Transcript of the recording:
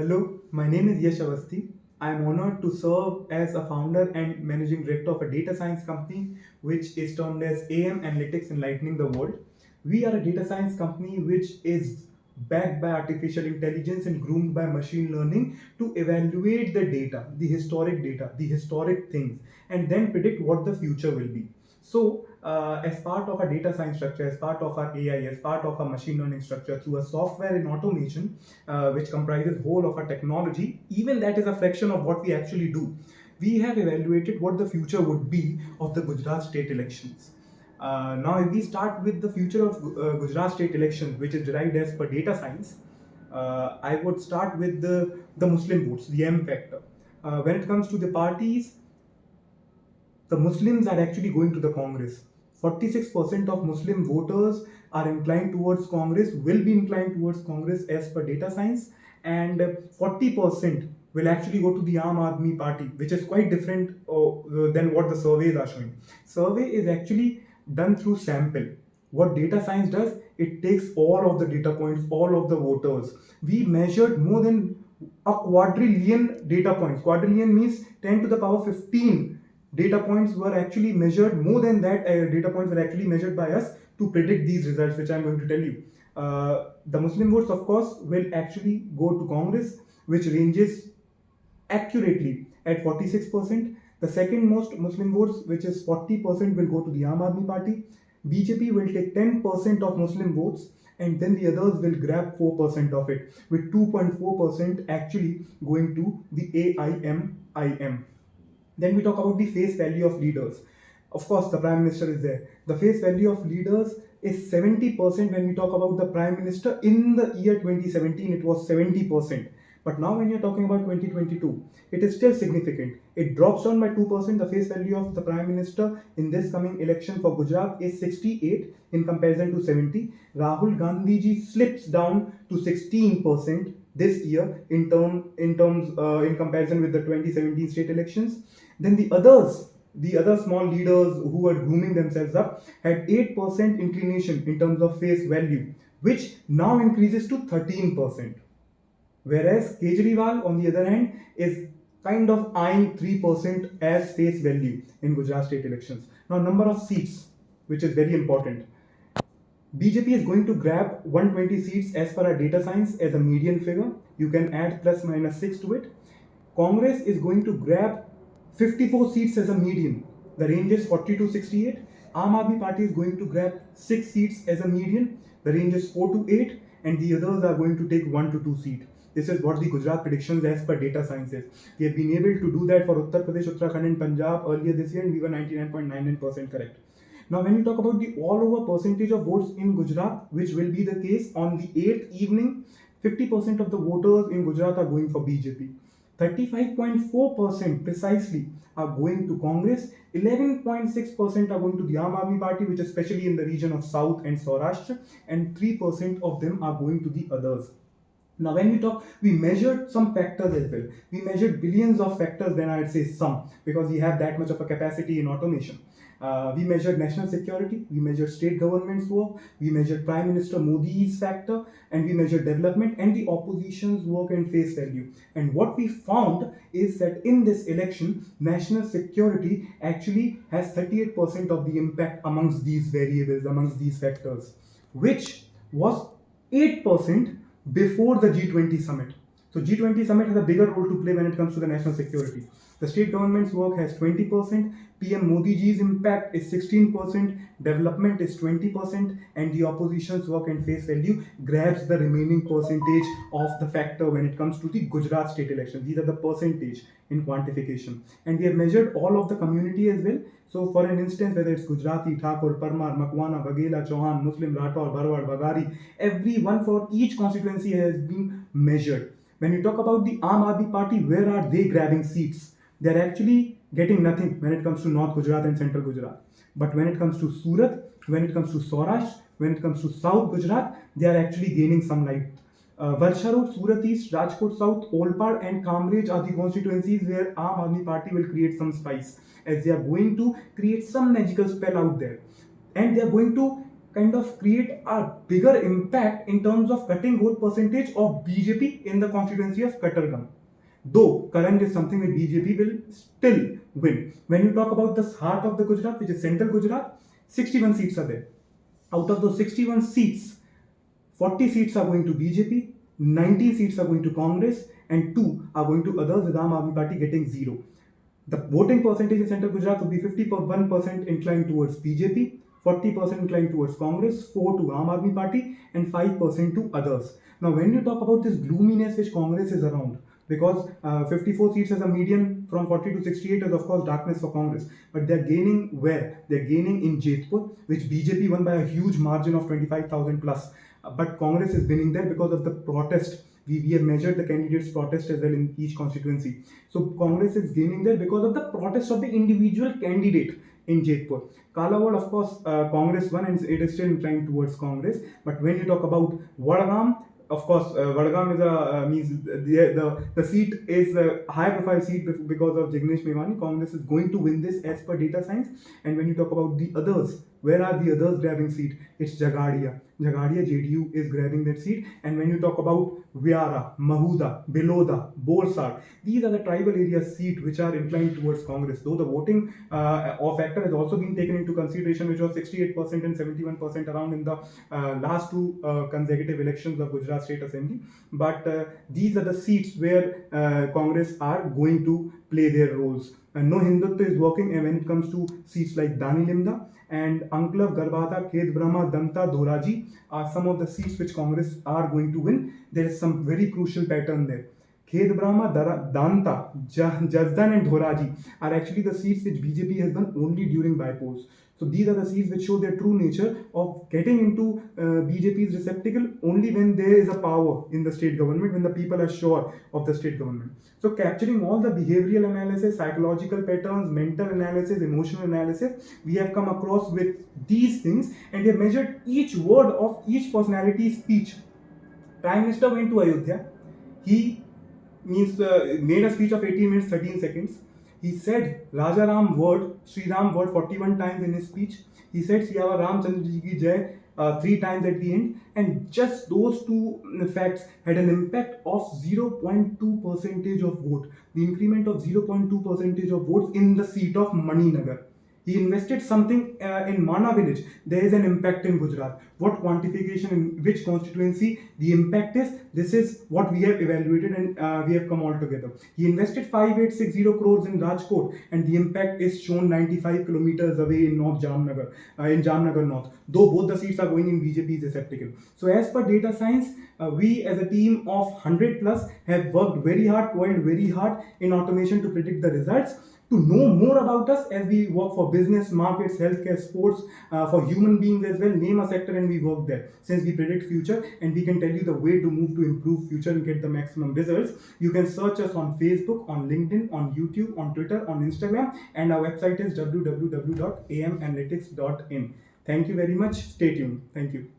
Hello, my name is Yash Avasthi. I am honored to serve as a founder and managing director of a data science company which is termed as AM Analytics Enlightening the World. We are a data science company which is backed by artificial intelligence and groomed by machine learning to evaluate the historic things, and then predict what the future will be. So, as part of our data science structure, as part of our AI, as part of our machine learning structure, through a software and automation, which comprises whole of our technology, even that is a fraction of what we actually do. We have evaluated what the future would be of the Gujarat State Elections. Now, if we start with the future of Gujarat State Elections, which is derived as per data science, I would start with the Muslim votes, the M factor. When it comes to the parties, the Muslims are actually going to the Congress. 46% of Muslim voters are inclined towards Congress, will be inclined towards Congress as per data science, and 40% will actually go to the Aam Aadmi Party, which is quite different than what the surveys are showing. Survey is actually done through sample. What data science does, it takes all of the data points, all of the voters. We measured more than a quadrillion data points. Quadrillion means 10 to the power 15 data points were actually measured. More than that, data points were actually measured by us to predict these results, which I'm going to tell you. The Muslim votes, of course, will actually go to Congress, which ranges accurately at 46%. The second most Muslim votes, which is 40%, will go to the Aam Aadmi Party. BJP will take 10% of Muslim votes, and then the others will grab 4% of it, with 2.4% actually going to the AIMIM. Then we talk about the face value of leaders. Of course, the Prime Minister is there. The face value of leaders is 70% when we talk about the Prime Minister. In the year 2017, it was 70%. But now, when you're talking about 2022, it is still significant. It drops down by 2%. The face value of the Prime Minister in this coming election for Gujarat is 68 in comparison to 70. Rahul Gandhi ji slips down to 16% this year in comparison with the 2017 state elections. Then the other small leaders who were grooming themselves up, had 8% inclination in terms of face value, which now increases to 13%. Whereas Kejriwal, on the other hand, is kind of eyeing 3% as face value in Gujarat state elections. Now, number of seats, which is very important. BJP is going to grab 120 seats as per our data science as a median figure. You can add plus minus 6 to it. Congress is going to grab 54 seats as a median. The range is 40 to 68. Aam Aadmi Party is going to grab 6 seats as a median. The range is 4 to 8. And the others are going to take 1 to 2 seats. This is what the Gujarat predictions as per data science is. We have been able to do that for Uttar Pradesh, Uttarakhand and Punjab earlier this year, and we were 99.99% correct. Now, when you talk about the all-over percentage of votes in Gujarat, which will be the case on the 8th evening, 50% of the voters in Gujarat are going for BJP. 35.4% precisely are going to Congress, 11.6% are going to the Aam Aadmi Party, which is especially in the region of South and Saurashtra, and 3% of them are going to the others. Now, when we talk, we measured some factors as well. We measured billions of factors, then I'd say some, because we have that much of a capacity in automation. We measured national security, we measured state government's work, we measured Prime Minister Modi's factor, and we measured development and the opposition's work and face value. And what we found is that in this election, national security actually has 38% of the impact amongst these variables, amongst these factors, which was 8% before the G20 summit. So G20 summit has a bigger role to play when it comes to the national security. The state government's work has 20%, PM Modi ji's impact is 16%, development is 20%, and the opposition's work and face value grabs the remaining percentage of the factor when it comes to the Gujarat state elections. These are the percentage in quantification. And we have measured all of the community as well. So for an instance, whether it's Gujarati, Thakur, Parmar, Makwana, Bagela, Chauhan, Muslim, Rathor, Barwad, Bagari, everyone for each constituency has been measured. When you talk about the Aam Aadmi Party, where are they grabbing seats? They're actually getting nothing when it comes to North Gujarat and Central Gujarat. But when it comes to Surat, when it comes to Saurashtra, when it comes to South Gujarat, they are actually gaining some light. Varsha Road, Surat East, Rajkot South, Olpad and Kamraj are the constituencies where Aam Aadmi Party will create some spice, as they are going to create some magical spell out there. And they are going to kind of create a bigger impact in terms of cutting vote percentage of BJP in the constituency of Kattargam. Though current is something that BJP will still win. When you talk about the heart of the Gujarat, which is central Gujarat, 61 seats are there. Out of those 61 seats, 40 seats are going to BJP, 19 seats are going to Congress, and 2 are going to others, with Aam Aadmi Party getting 0. The voting percentage in central Gujarat will be 51% inclined towards BJP, 40% inclined towards Congress, 4 to Aam Aadmi Party, and 5% to others. Now, when you talk about this gloominess which Congress is around, because 54 seats as a median from 40 to 68 is of course darkness for Congress, but they're gaining where? They're gaining in Jethpur, which BJP won by a huge margin of 25,000 plus. But Congress is winning there because of the protest. We have measured the candidates' protest as well in each constituency. So Congress is gaining there because of the protest of the individual candidate in Jethpur. Kalawad, of course, Congress won and it is still inclined towards Congress. But when you talk about Vadgam, of course, Vadgam is a means the seat is a high profile seat because of Jignesh Mevani. Congress is going to win this as per data science. And when you talk about the others, where are the others grabbing seat? It's Jagadia. Jagadia JDU is grabbing that seat. And when you talk about Viara, Mahuda, Biloda, Borsad, these are the tribal area seat which are inclined towards Congress. Though the voting factor has also been taken into consideration, which was 68% and 71% around in the last two consecutive elections of Gujarat State Assembly. But these are the seats where Congress are going to play their roles. And no Hindutva is working, and when it comes to seats like Dani Limda and Anklav, Garbhata, Khed Brahma, Danta, Doraji are some of the seats which Congress are going to win. There is some very crucial pattern there. Khed Brahma, Danta, Jazdan and Doraji are actually the seats which BJP has won only during bypolls. So these are the seats which show their true nature of getting into BJP's receptacle only when there is a power in the state government, when the people are sure of the state government. So capturing all the behavioral analysis, psychological patterns, mental analysis, emotional analysis, we have come across with these things and we have measured each word of each personality's speech. Prime Minister went to Ayodhya. He made a speech of 18 minutes 13 seconds. He said Raja Ram word, Sri Ram word 41 times in his speech. He said Siyava Ramchandra Ji ki Jai 3 times at the end, and just those two facts had an impact of 0.2 percentage of vote. The increment of 0.2 percentage of votes in the seat of Maninagar. He invested something in Mana village. There is an impact in Gujarat. What quantification in which constituency the impact is, this is what we have evaluated and we have come all together. He invested 5860 crores in Rajkot and the impact is shown 95 kilometers away in North Jamnagar, in Jamnagar North. Though both the seats are going in BJP's receptacle. So as per data science, we as a team of 100 plus have worked very hard, toiled very hard in automation to predict the results. To know more about us as we work for business, markets, healthcare, sports, for human beings as well, name a sector and we work there. Since we predict future and we can tell you the way to move to improve future and get the maximum results, you can search us on Facebook, on LinkedIn, on YouTube, on Twitter, on Instagram, and our website is www.amanalytics.in. Thank you very much. Stay tuned. Thank you.